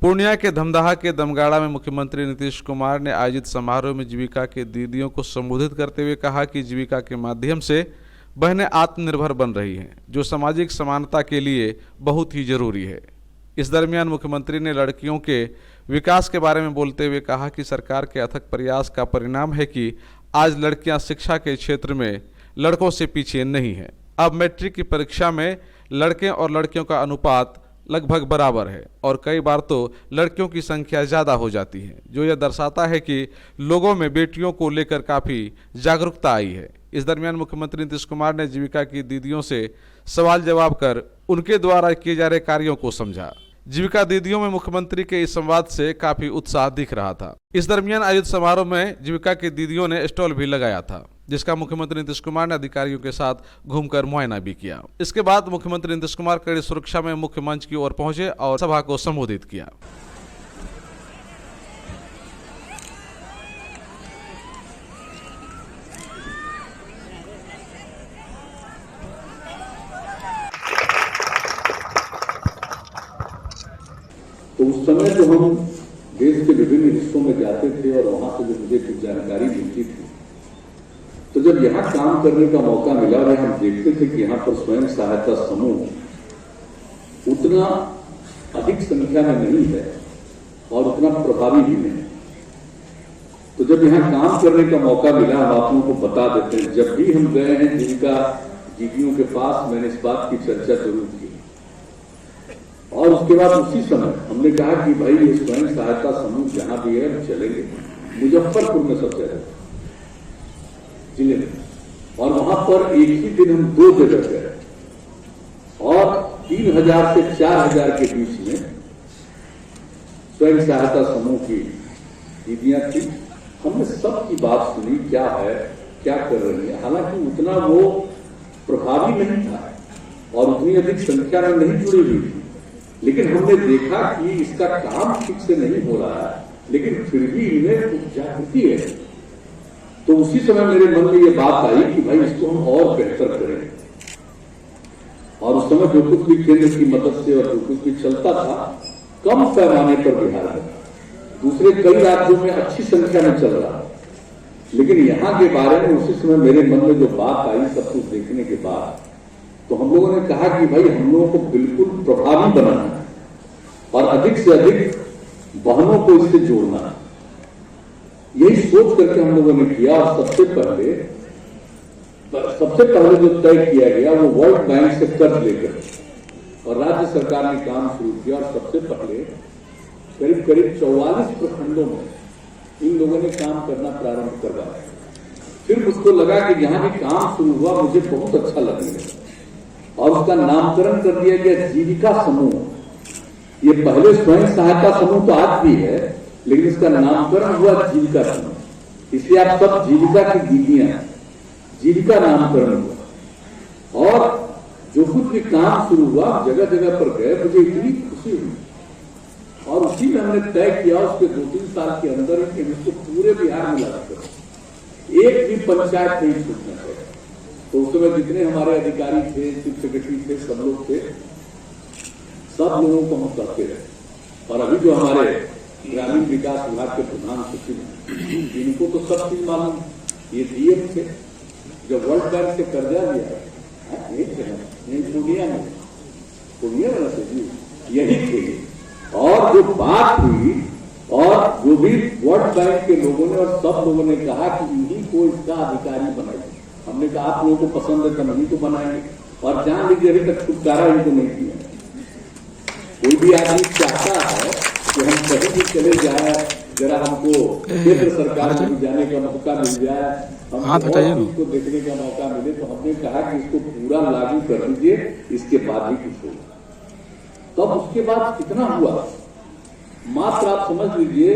पूर्णिया के धमदाहा के दमगाड़ा में मुख्यमंत्री नीतीश कुमार ने आयोजित समारोह में जीविका के दीदियों को संबोधित करते हुए कहा कि जीविका के माध्यम से बहनें आत्मनिर्भर बन रही हैं, जो सामाजिक समानता के लिए बहुत ही जरूरी है। इस दरमियान मुख्यमंत्री ने लड़कियों के विकास के बारे में बोलते हुए कहा कि सरकार के अथक प्रयास का परिणाम है कि आज लड़कियां शिक्षा के क्षेत्र में लड़कों से पीछे नहीं हैं। अब मैट्रिक की परीक्षा में लड़के और लड़कियों का अनुपात लगभग बराबर है और कई बार तो लड़कियों की संख्या ज़्यादा हो जाती है, जो यह दर्शाता है कि लोगों में बेटियों को लेकर काफ़ी जागरूकता आई है। इस दरमियान मुख्यमंत्री नीतीश कुमार ने जीविका की दीदियों से सवाल जवाब कर उनके द्वारा किए जा रहे कार्यों को समझा। जीविका दीदियों में मुख्यमंत्री के इस संवाद से काफी उत्साह दिख रहा था। इस दरमियान आयोजित समारोह में जीविका की दीदियों ने स्टॉल भी लगाया था, जिसका मुख्यमंत्री नीतीश कुमार ने अधिकारियों के साथ घूमकर मुआयना भी किया। इसके बाद मुख्यमंत्री नीतीश कुमार कड़ी सुरक्षा में मुख्य मंच की ओर पहुंचे और सभा को संबोधित किया। तो उस समय जो हम देश के विभिन्न हिस्सों में जाते थे और वहां से जो मुझे कुछ जानकारी मिलती थी, तो जब यहाँ काम करने का मौका मिला और हम देखते थे कि यहाँ पर स्वयं सहायता समूह उतना अधिक संख्या में नहीं है और उतना प्रभावी भी नहीं। तो जब यहाँ काम करने का मौका मिला, हम आप लोगों को बता देते हैं, जब भी हम गए हैं जीविका दीदियों के पास, मैंने इस बात की चर्चा जरूर की और उसके बाद उसी समय हमने कहा कि भाई ये स्वयं सहायता समूह जहां भी है हम चलेंगे। मुजफ्फरपुर में सबसे ज्यादा जिले में, और वहां पर एक ही दिन हम 2 जगह गए और 3000 से 4000 के बीच में स्वयं सहायता समूह की दीदियां थी। हमने सबकी बात सुनी, क्या है, क्या कर रही है। हालांकि उतना वो प्रभावी नहीं था और उतनी अधिक संख्या में नहीं जुड़ी हुई थी, लेकिन हमने देखा कि इसका काम ठीक से नहीं हो रहा है, लेकिन फिर भी इनमें जागृति है। तो उसी समय मेरे मन में ये बात आई कि भाई इसको हम और बेहतर करें। और उस समय जो कुछ भी केंद्र की मदद से और जो कुछ भी चलता था, कम पैमाने पर बिहार में, दूसरे कई राज्यों में अच्छी संख्या में चल रहा है, लेकिन यहाँ के बारे में उसी समय मेरे मन में जो बात आई, सब कुछ देखने के बाद, तो हम लोगों ने कहा कि भाई हम लोगों को बिल्कुल प्रभावी बनाना है और अधिक से अधिक बहनों को इससे जोड़ना है। यही सोच करके हम लोगों ने किया और सबसे पहले जो तय किया गया वो वर्ल्ड बैंक से कर्ज लेकर और राज्य सरकार ने काम शुरू किया और सबसे पहले करीब 44 प्रखंडों में इन लोगों ने काम करना प्रारंभ करवाया। फिर मुझको लगा कि यहाँ भी काम शुरू हुआ, मुझे बहुत अच्छा लगने लगा और उसका नामकरण कर दिया गया जीविका समूह। ये पहले स्वयं सहायता समूह तो आज भी है, लेकिन इसका नामकरण हुआ जीविका समूह। इसलिए आप सब जीविका की दीदियां, जीविका नामकरण हुआ और जो कुछ भी काम शुरू हुआ जगह जगह पर गए, मुझे इतनी खुशी हुई और उसी में हमने तय किया उसके 2-3 साल के अंदर कि इसको पूरे बिहार में लागू करें, एक भी पंचायत नहीं छूटना चाहिए। तो उस समय जितने हमारे अधिकारी थे, चीफ सेक्रेटरी थे, सब लोग थे, सब लोगों को हम करते रहे। और अभी जो हमारे ग्रामीण विकास विभाग के प्रधान सचिव हैं, इनको तो सब चीज मालूम, ये डीएम थे, जब वर्ल्ड बैंक से कर्जा लिया पूर्णिया वाला से जी यही थे। और जो बात हुई और जो भी वर्ल्ड बैंक के लोगों ने और सब लोगों ने कहा कि इन्हीं को इसका अधिकारी बनाइए। हमने कहा आप लोगों को पसंद है तो हम ही तो बनाएंगे और जान लीजिए अभी तक छुटकारा इनको नहीं दिया। कोई भी आदमी चाहता है कि हम कहीं भी चले जाए, जरा हमको केंद्र सरकार में जाने का मौका मिल जाए, हमको इसको देखने का मौका मिले, तो हमने कहा कि इसको पूरा लागू कर दीजिए, इसके बाद ही कुछ होगा। तब उसके बाद कितना हुआ, मात्र आप समझ लीजिए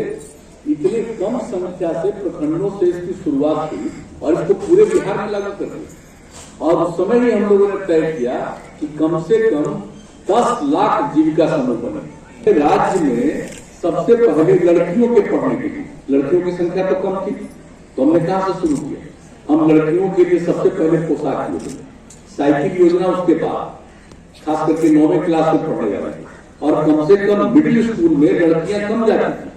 इतने कम संख्या से प्रखंडों से इसकी शुरुआत हुई और इसको पूरे बिहार में लागू कर दिया। और उस समय ही हम लोगों ने तय किया कि कम से कम 10 लाख जीविका समूह बने। राज्य में सबसे पहले लड़कियों के पढ़ने के लिए, लड़कियों की संख्या तो कम थी, तो हमने कहां से शुरू किया, हम लड़कियों के लिए सबसे पहले पोशाक योजना, साइकिल योजना, उसके बाद खास करके 9वीं क्लास में पढ़ने वाले और कम से कम मिडिल स्कूल में लड़कियां कम जाती थी।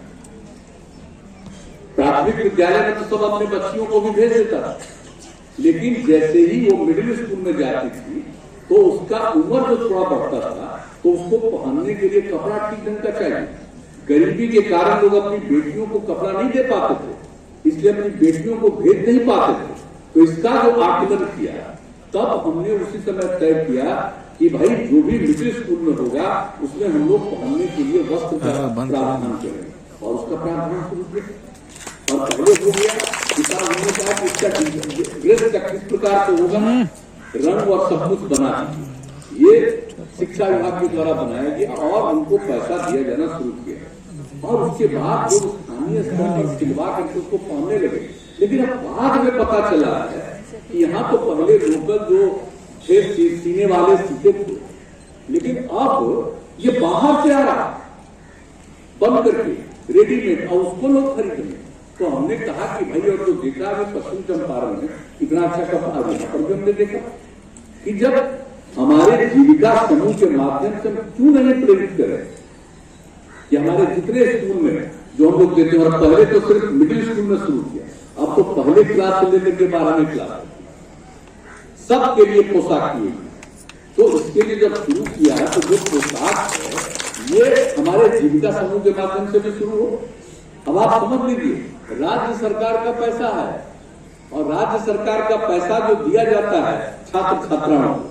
प्राथमिक विद्यालय में तो सब अपने बच्चियों को भी भेज देता था, लेकिन जैसे ही वो मिडिल स्कूल में जाती थी तो उसका उम्र जो थोड़ा बढ़ता था तो उसको पहनने के लिए कपड़ा ठीक ढंग का चाहिए। गरीबी के कारण लोग अपनी बेटियों को कपड़ा नहीं दे पाते थे, इसलिए अपनी बेटियों को भेज नहीं पाते थे। तो इसका जो आकलन किया, तब हमने उसी समय तय किया कि भाई जो भी मिडिल स्कूल में होगा उसमें हम लोग पहनने के लिए वस्त्र का प्रावधान करेंगे, और उसका प्रावधान शुरू किया। और पहले हो गया किसान, हमने कहा कि इसका ड्रेस का किस प्रकार से होगा, रंग और सब कुछ बना ये शिक्षा विभाग के द्वारा बनाया गया और उनको पैसा दिया जाना शुरू किया। और उसके बाद जो स्थानीय स्तर पर सिलवा करके उसको पहनने लगे। लेकिन अब बाद में पता चला है कि यहाँ तो पहले लोकल जो थे सीने वाले सीते थे, लेकिन अब ये बाहर से आ रहा बंद करके रेडीमेड, और उसको लोग खरीदेंगे। तो हमने कहा कि भाई, और जो देखा है पश्चिम चंपारण में इतना अच्छा कपड़ा पर हमने देखा कि जब हमारे जीविका समूह के माध्यम से हम क्यों नहीं प्रेरित करें कि हमारे जितने स्कूल में जो हम लोग देते हैं, और पहले तो सिर्फ मिडिल स्कूल में शुरू किया, अब तो पहले क्लास से लेकर के 12वीं क्लास सबके लिए पोशाक की। तो इसके लिए जब शुरू किया है तो जो पोशाक है ये हमारे जीविका समूह के माध्यम से भी शुरू हो। अब आप समझ लीजिए, राज्य सरकार का पैसा है, और राज्य सरकार का पैसा जो दिया जाता है छात्र छात्राओं को,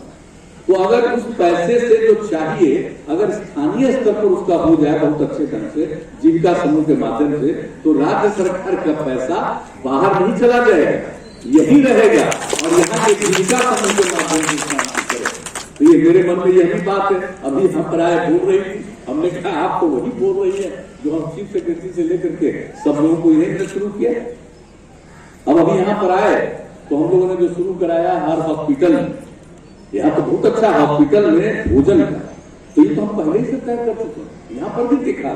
तो अगर उस पैसे से जो चाहिए अगर स्थानीय स्तर पर उसका हो जाए बहुत अच्छे ढंग से जीविका समूह के माध्यम से, तो राज्य सरकार का पैसा बाहर नहीं चला जाएगा, यही रहेगा और यहाँ के जीविका समूह के माध्यम से काम करेगा। तो ये मेरे मन में यही बात है। अभी हम प्राय बोल रही थी, हमने कहा आप तो वही बोल रही है जो हम चीफ सेक्रेटरी से लेकर के सब लोगों को यही शुरू किया। अब अभी यहाँ पर आए तो हम लोगों ने जो शुरू कराया हर हॉस्पिटल में, यहाँ तो बहुत अच्छा हॉस्पिटल में भोजन का, तो ये तो हम पहले ही से तय कर चुके हैं। यहाँ पर भी दिखा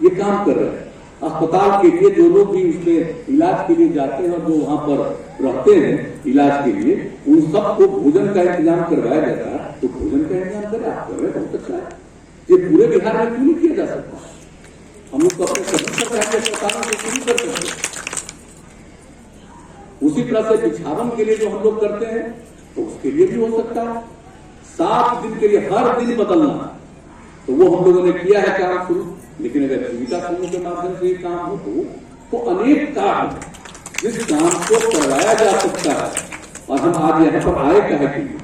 ये काम कर रहे हैं। अस्पताल के लिए जो लोग भी उसमें इलाज के लिए जाते हैं और जो वहां पर रहते हैं इलाज के लिए, उन सबको भोजन का इंतजाम करवाया जाता है। तो भोजन का इंतजाम करें, आप कर रहे हैं, बहुत अच्छा है। ये पूरे बिहार में क्यों नहीं किया जा सकता? हम लोग तो अपने सभी सरकार के अस्पतालों से शुरू कर सकते हैं। उसी तरह से बिछावन के लिए जो हम लोग करते हैं तो उसके लिए भी हो सकता है। 7 दिन के लिए हर दिन बदलना, तो वो हम लोगों ने किया है काम शुरू। लेकिन अगर जीविका समूह के माध्यम से काम हो तो अनेक काम जिस काम को करवाया जा सकता है, और हम आज यहाँ पर आए कहे के लिए,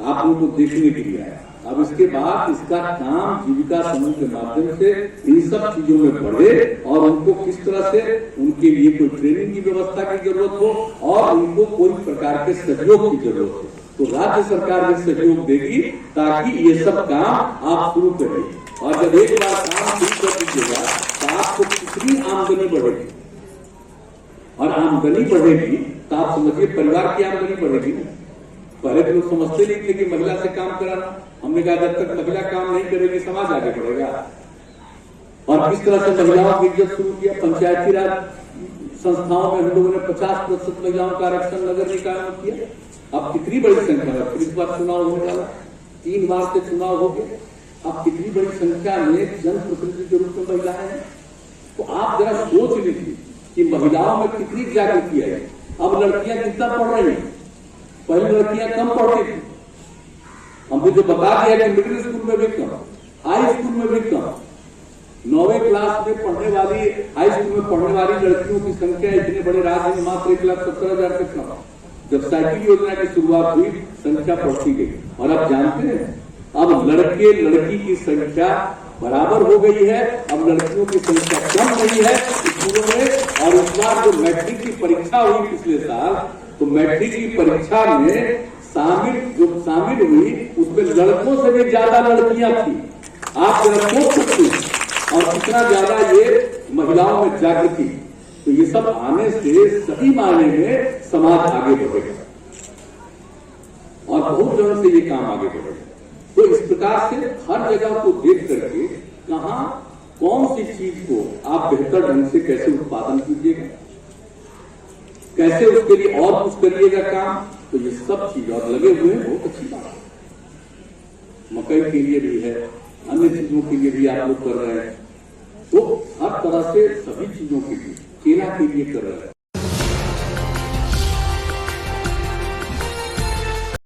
आप लोगों को देखने के लिए आए। अब इसके बाद इसका काम जीविका समूह के माध्यम से इन सब चीजों में बढ़े और उनको किस तरह से उनके लिए कोई ट्रेनिंग की व्यवस्था की जरूरत हो और उनको कोई प्रकार के सहयोग की जरूरत हो, तो राज्य सरकार भी सहयोग देगी ताकि ये सब काम आप शुरू करें। और जब एक बार काम शुरू कर दीजिएगा तो आपको कितनी आमदनी बढ़ेगी, और आमदनी बढ़ेगी तो आप समझिए परिवार की आमदनी बढ़ेगी। पहले तो लोग समझते नहीं थे कि महिला से काम कराना, हमने कहा जब तक महिला काम नहीं करेगी समाज आगे बढ़ेगा। और किस तरह से महिलाओं की इज्जत शुरू किया। पंचायती राज संस्थाओं में हम लोगों ने 50% महिलाओं का आरक्षण नगर निकाय में किया। अब कितनी बड़ी संख्या है, फिर इस बार चुनाव होने वाला, 3 बार से चुनाव हो गए, अब कितनी बड़ी संख्या में जनप्रतिनिधि के रूप में महिलाएं हैं। तो आप जरा सोच लीजिए कि महिलाओं में कितनी जागृति है। अब लड़कियां कितना पढ़ रही हैं, पहले लड़कियां कम पढ़ती थी। हमको जो बता दिया कि मिडिल स्कूल में भी कम, हाई स्कूल में भी कम, 9वीं क्लास में पढ़ने वाली, हाई स्कूल में पढ़ने वाली लड़कियों की संख्या इतने बड़े राज्य में मात्र 1,70,000 से कम। जब साइकिल योजना की शुरुआत हुई संख्या बढ़ती गई, और आप जानते हैं अब लड़के लड़की की संख्या बराबर हो गई है। अब लड़कियों की संख्या कम नहीं है स्कूलों में। और इस बार जो मैट्रिक की परीक्षा हुई पिछले साल, तो मैट्रिक की परीक्षा में शामिल हुई उसमें लड़कों से भी ज्यादा लड़कियां थी। आप जरा सोच सकते हैं, और कितना ज्यादा ये महिलाओं में जागृति। तो ये सब आने से सही मायने में समाज आगे बढ़ेगा और बहुत जगह से ये काम आगे बढ़ेगा। तो इस प्रकार से हर जगह को देख करके कहां कौन सी चीज को आप बेहतर ढंग से कैसे उत्पादन कीजिएगा, कैसे उसके लिए और कुछ करिएगा काम, तो ये सब चीज और लगे हुए हैं। बहुत अच्छी बात है। मकई के लिए भी है, अन्य अन्य चीजों के लिए भी आप लोग कर रहे हैं। तो हर तरह से सभी चीजों के लिए, केला के लिए कर रहे हैं,